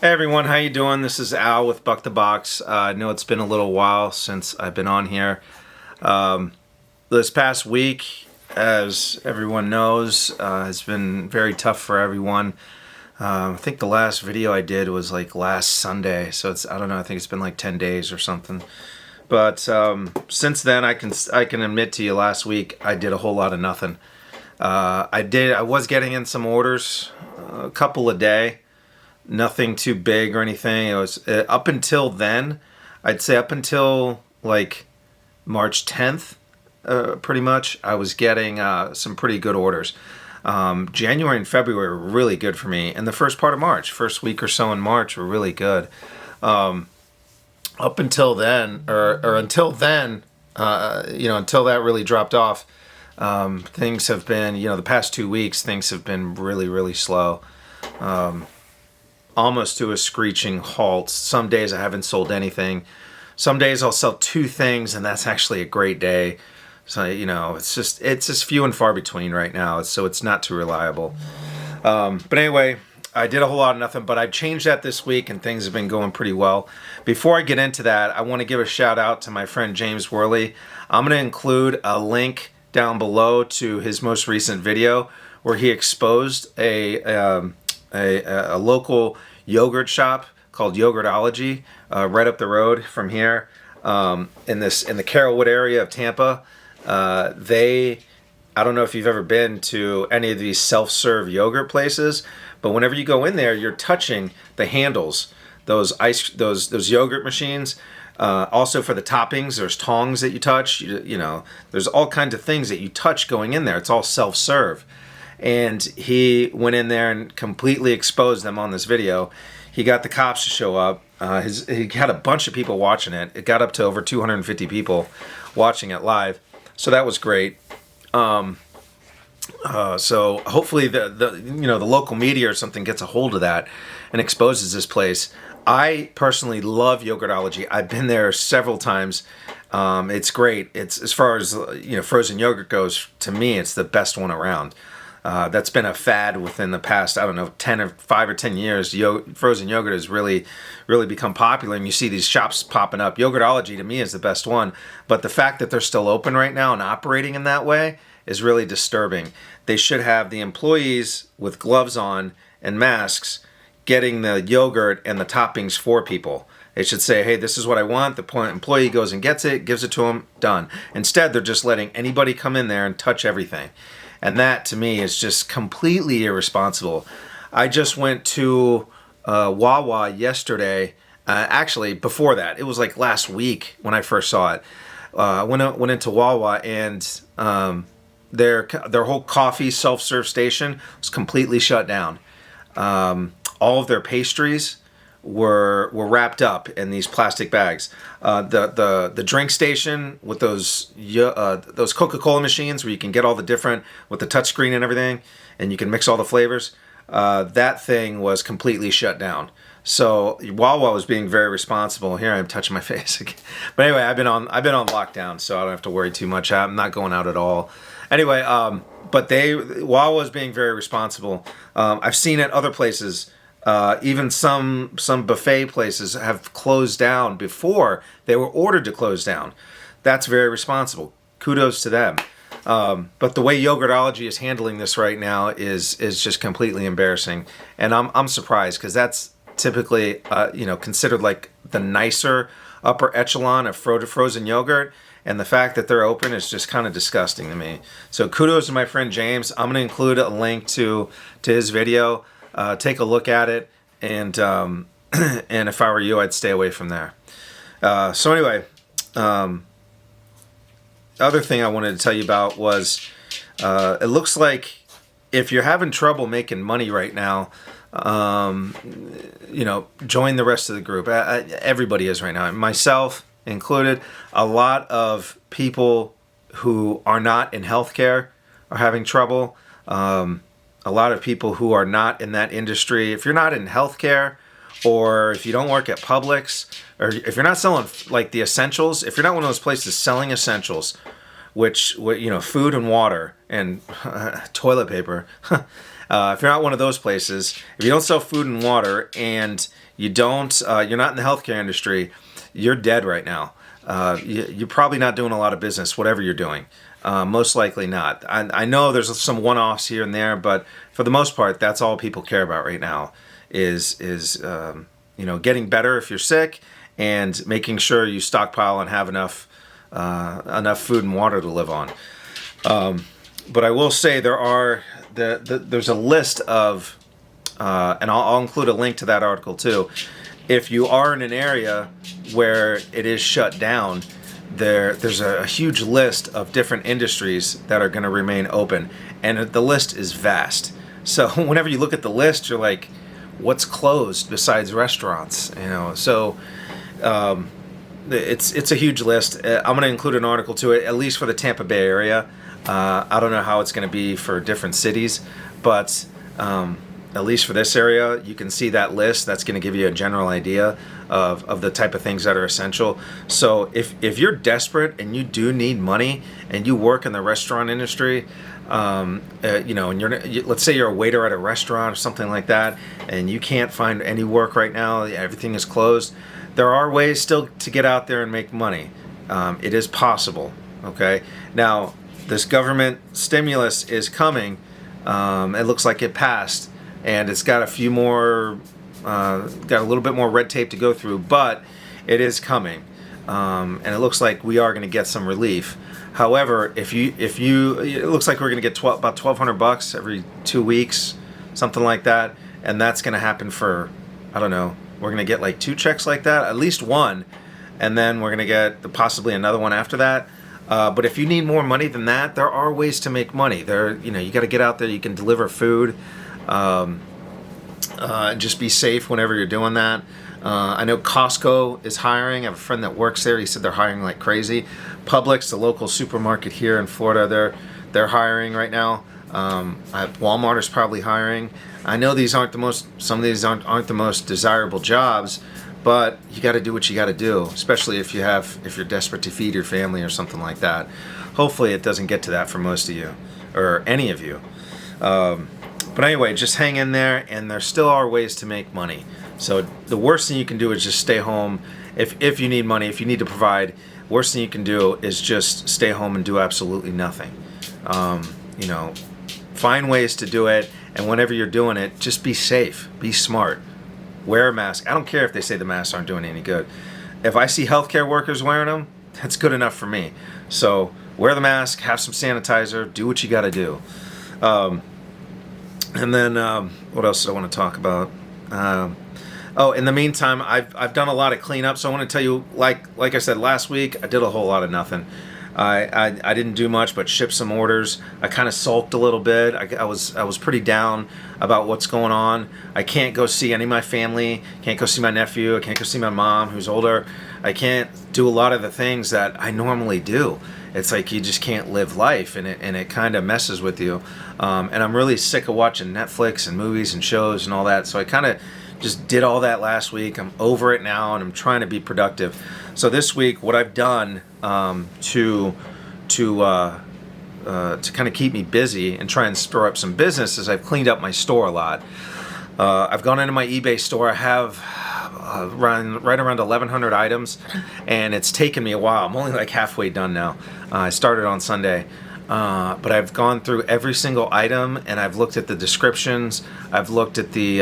Hey everyone, how you doing? This is Al with Buck the Box. I know it's been a little while since I've been on here. This past week, as everyone knows, has been very tough for everyone. I think the last video I did was like last Sunday, so I don't know, I think it's been like 10 days or something. But since then, I can admit to you, last week I did a whole lot of nothing. I was getting in some orders, a couple a day. Nothing too big or anything. It was up until then, I'd say up until like March 10th, pretty much, I was getting some pretty good orders. January and February were really good for me, and the first part of March, first week or so in March, were really good. Up until then, or until then, until that really dropped off, things have been, the past 2 weeks, things have been really, really slow. Almost to a screeching halt. Some days I haven't sold anything. Some days I'll sell 2 things, and that's actually a great day. So, it's just few and far between right now, so it's not too reliable. But anyway, I did a whole lot of nothing, but I've changed that this week, and things have been going pretty well. Before I get into that, I want to give a shout out to my friend James Worley. I'm going to include a link down below to his most recent video where he exposed a local yogurt shop called Yogurtology right up the road from here in the Carrollwood area of Tampa. I don't know if you've ever been to any of these self-serve yogurt places, but whenever you go in there, you're touching the handles, those yogurt machines. Also for the toppings, there's tongs that you touch. There's all kinds of things that you touch going in there. It's all self-serve. And he went in there and completely exposed them on this video. He got the cops to show up. He had a bunch of people watching it. It got up to over 250 people watching it live. So that was great. So hopefully the local media or something gets a hold of that and exposes this place. I personally love Yogurtology. I've been there several times. It's great. It's, as far as frozen yogurt goes, to me, it's the best one around. That's been a fad within the past, 5 or 10 years. Frozen yogurt has really, really become popular, and you see these shops popping up. Yogurtology, to me, is the best one, but the fact that they're still open right now and operating in that way is really disturbing. They should have the employees with gloves on and masks getting the yogurt and the toppings for people. They should say, hey, this is what I want. The employee goes and gets it, gives it to them, done. Instead, they're just letting anybody come in there and touch everything. And that, to me, is just completely irresponsible. I just went to Wawa yesterday. Actually, before that, it was like last week when I first saw it. I went into Wawa, and their whole coffee self-serve station was completely shut down. All of their pastries were wrapped up in these plastic bags. The drink station with those Coca-Cola machines where you can get all the different, with the touchscreen and everything, and you can mix all the flavors, that thing was completely shut down. So Wawa was being very responsible. Here I'm touching my face again. But anyway, I've been on lockdown, so I don't have to worry too much. I'm not going out at all. Anyway, but Wawa was being very responsible. I've seen at other places. Even some buffet places have closed down before they were ordered to close down. That's very responsible. Kudos to them. But the way Yogurtology is handling this right now is just completely embarrassing, and I'm surprised, because that's typically considered like the nicer upper echelon of frozen yogurt, and the fact that they're open is just kind of disgusting to me. So kudos to my friend James. I'm going to include a link to his video. Take a look at it, and and if I were you, I'd stay away from there. So anyway, other thing I wanted to tell you about was it looks like if you're having trouble making money right now, join the rest of the group. Everybody is right now, myself included. A lot of people who are not in healthcare are having trouble. A lot of people who are not in that industry. If you're not in healthcare, or if you don't work at Publix, or if you're not selling like the essentials, if you're not one of those places selling essentials, which food and water and toilet paper, If you're not one of those places, if you don't sell food and water, and you're not in the healthcare industry, you're dead right now. You're probably not doing a lot of business, whatever you're doing. Most likely not. I know there's some one-offs here and there, but for the most part, that's all people care about right now is getting better if you're sick, and making sure you stockpile and have enough food and water to live on. But I will say there's a list of, and I'll include a link to that article too. If you are in an area where it is shut down, there's a huge list of different industries that are going to remain open, and the list is vast. So whenever you look at the list, you're like, what's closed besides restaurants? So it's a huge list. I'm going to include an article to it, at least for the Tampa Bay area. I don't know how it's going to be for different cities, but at least for this area, you can see that list. That's going to give you a general idea of the type of things that are essential. So if you're desperate and you do need money and you work in the restaurant industry, and let's say you're a waiter at a restaurant or something like that, and you can't find any work right now, everything is closed, there are ways still to get out there and make money. It is possible, okay? Now, this government stimulus is coming. It looks like it passed, and it's got a little bit more red tape to go through, but it is coming, and it looks like we are going to get some relief. However, it looks like we're going to get about $1,200 every 2 weeks, something like that, and that's going to happen for, I don't know, we're going to get like 2 checks like that, at least one, and then we're going to get possibly another one after that. But if you need more money than that, there are ways to make money. You got to get out there. You can deliver food. Just be safe whenever you're doing that. I know Costco is hiring. I have a friend that works there. He said they're hiring like crazy. Publix, the local supermarket here in Florida, they're hiring right now. Walmart is probably hiring. I know some of these aren't the most desirable jobs, but you got to do what you got to do, especially if you're desperate to feed your family or something like that. Hopefully it doesn't get to that for most of you, or any of you. But anyway, just hang in there, and there still are ways to make money. So the worst thing you can do is just stay home. If you need money, if you need to provide, worst thing you can do is just stay home and do absolutely nothing. Find ways to do it, and whenever you're doing it, just be safe, be smart. Wear a mask. I don't care if they say the masks aren't doing any good. If I see healthcare workers wearing them, that's good enough for me. So wear the mask, have some sanitizer, do what you got to do. And then what else do I want to talk about? In the meantime, I've done a lot of cleanup. So I want to tell you, like I said last week, I did a whole lot of nothing. I didn't do much but ship some orders. I kind of sulked a little bit. I was pretty down about what's going on. I can't go see any of my family. Can't go see my nephew. I can't go see my mom, who's older. I can't do a lot of the things that I normally do. It's like you just can't live life, and it kind of messes with you. And I'm really sick of watching Netflix and movies and shows and all that. So I kind of just did all that last week. I'm over it now, and I'm trying to be productive. So this week, what I've done to kind of keep me busy and try and spur up some business is I've cleaned up my store a lot. I've gone into my eBay store. I have right around 1,100 items, and it's taken me a while. I'm only like halfway done now. I started on Sunday. But I've gone through every single item, and I've looked at the descriptions. I've looked at the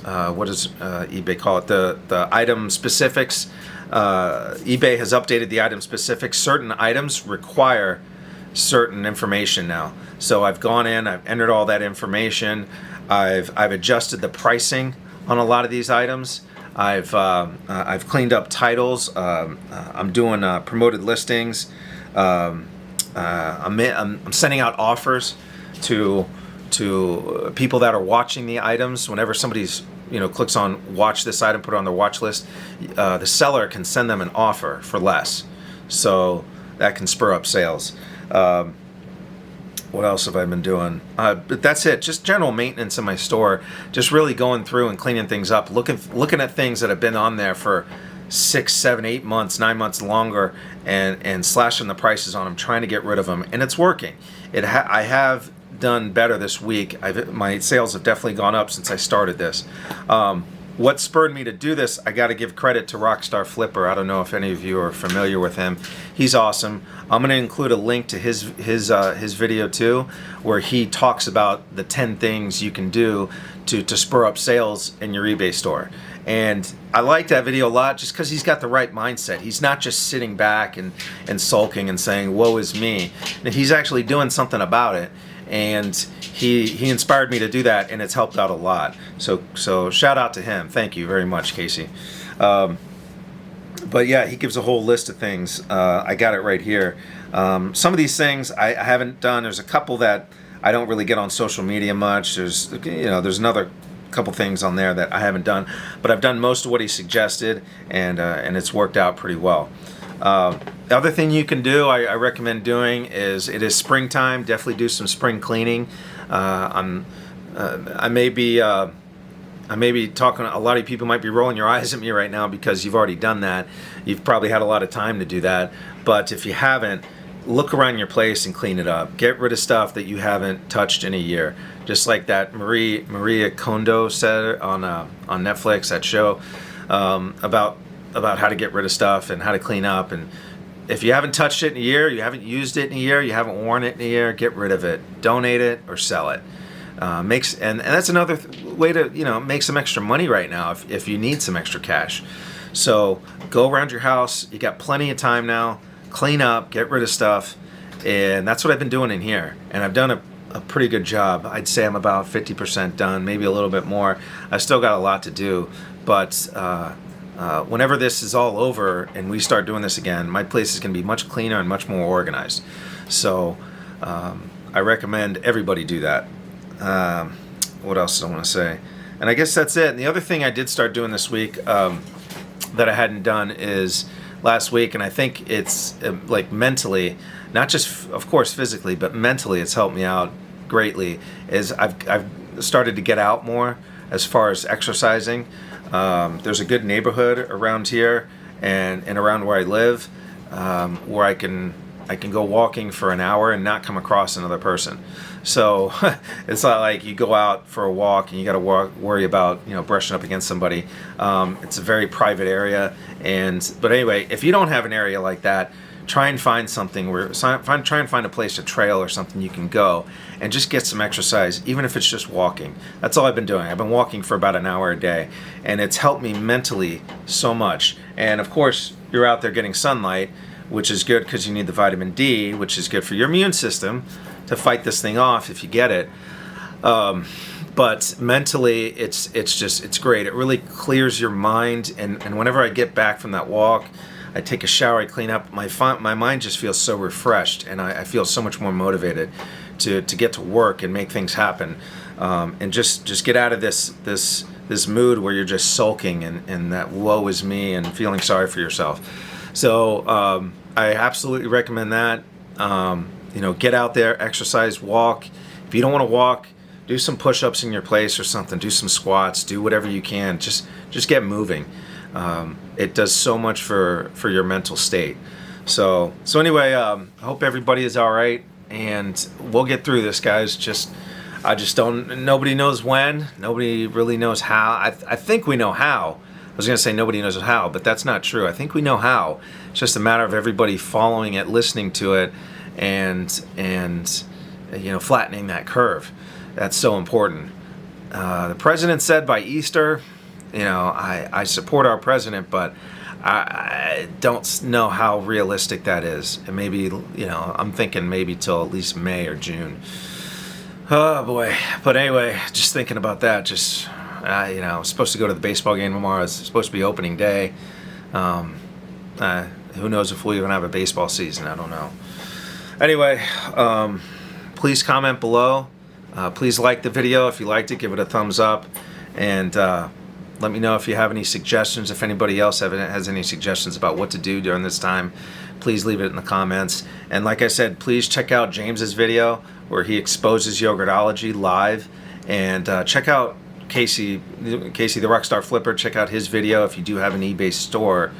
what does eBay call it? The item specifics. eBay has updated the item specifics. Certain items require certain information now. So I've gone in, I've entered all that information. I've adjusted the pricing on a lot of these items. I've cleaned up titles. I'm doing promoted listings. I'm sending out offers to people that are watching the items. Whenever somebody's clicks on watch this item, put it on their watch list, the seller can send them an offer for less, so that can spur up sales. What else have I been doing? But that's it. Just general maintenance in my store. Just really going through and cleaning things up, looking at things that have been on there for 6, 7, 8 months, 9 months longer, and slashing the prices on them, trying to get rid of them, and it's working. I have done better this week. My sales have definitely gone up since I started this. What spurred me to do this, I got to give credit to Rockstar Flipper. I don't know if any of you are familiar with him. He's awesome. I'm going to include a link to his video too, where he talks about the 10 things you can do to spur up sales in your eBay store. And I like that video a lot just because he's got the right mindset. He's not just sitting back and sulking and saying, woe is me. He's actually doing something about it. And he inspired me to do that, and it's helped out a lot. So shout out to him. Thank you very much, Casey. But yeah, he gives a whole list of things. I got it right here. Some of these things I haven't done. There's a couple that I don't really get on social media much. There's another couple things on there that I haven't done, but I've done most of what he suggested, and it's worked out pretty well. The other thing you can do, I recommend doing, is it is springtime. Definitely do some spring cleaning. I may be talking. A lot of people might be rolling your eyes at me right now because you've already done that. You've probably had a lot of time to do that, but if you haven't, look around your place and clean it up. Get rid of stuff that you haven't touched in a year. Just like that Maria Kondo said on Netflix, that show about how to get rid of stuff and how to clean up. And if you haven't touched it in a year, you haven't used it in a year, you haven't worn it in a year, get rid of it. Donate it or sell it. And that's another way to make some extra money right now if you need some extra cash. So go around your house. You got plenty of time now. Clean up, get rid of stuff, and that's what I've been doing in here. And I've done a pretty good job. I'd say I'm about 50% done, maybe a little bit more. I still got a lot to do, but whenever this is all over and we start doing this again, my place is going to be much cleaner and much more organized. So I recommend everybody do that. What else do I want to say? And I guess that's it. And the other thing I did start doing this week that I hadn't done is last week, and I think it's like mentally, not just of course physically, but mentally it's helped me out greatly, is I've started to get out more as far as exercising. There's a good neighborhood around here and around where I live where I can go walking for an hour and not come across another person. So it's not like you go out for a walk and you got to worry about brushing up against somebody. It's a very private area, but anyway, if you don't have an area like that, try and find something try and find a place, a trail or something you can go and just get some exercise, even if it's just walking. That's all I've been doing. I've been walking for about an hour a day, and it's helped me mentally so much. And of course, you're out there getting sunlight, which is good because you need the vitamin D, which is good for your immune system to fight this thing off if you get it. But mentally, it's great. It really clears your mind. And whenever I get back from that walk, I take a shower, I clean up, my mind just feels so refreshed, and I feel so much more motivated to get to work and make things happen, and just get out of this mood where you're just sulking and that woe is me and feeling sorry for yourself. So I absolutely recommend that. Get out there, exercise, walk. If you don't want to walk, do some push-ups in your place or something. Do some squats. Do whatever you can. Just get moving. It does so much for your mental state. So anyway, I hope everybody is all right, and we'll get through this, guys. I just don't. Nobody knows when. Nobody really knows how. I think we know how. I was going to say nobody knows how, but that's not true. I think we know how. It's just a matter of everybody following it, listening to it, and flattening that curve. That's so important. The president said by Easter, I support our president, but I don't know how realistic that is. And maybe, I'm thinking maybe till at least May or June. Oh boy. But anyway, just thinking about that, I was supposed to go to the baseball game tomorrow. It's supposed to be opening day. Who knows if we'll even have a baseball season. I don't know. Anyway, please comment below. Please like the video. If you liked it, give it a thumbs up. And let me know if you have any suggestions. If anybody else has any suggestions about what to do during this time, please leave it in the comments. And like I said, please check out James's video where he exposes yogurtology live. And check out Casey the Rockstar Flipper. Check out his video if you do have an eBay store.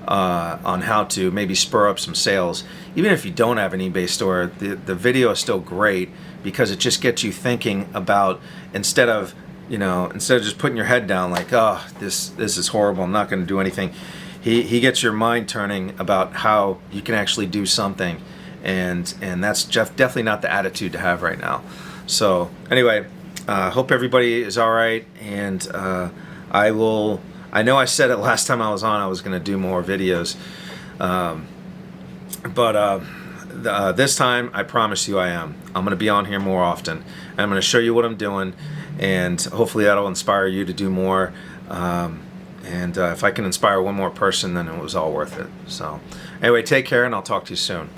on how to maybe spur up some sales. Even if you don't have an eBay store, the video is still great because it just gets you thinking about, instead of just putting your head down like, oh, this is horrible, I'm not going to do anything. He gets your mind turning about how you can actually do something, and that's definitely not the attitude to have right now. So anyway, hope everybody is all right, and I know I said it last time I was on, I was going to do more videos, but this time I promise you I'm going to be on here more often. I'm going to show you what I'm doing, and hopefully that'll inspire you to do more. And if I can inspire one more person, then it was all worth it. So anyway, take care, and I'll talk to you soon.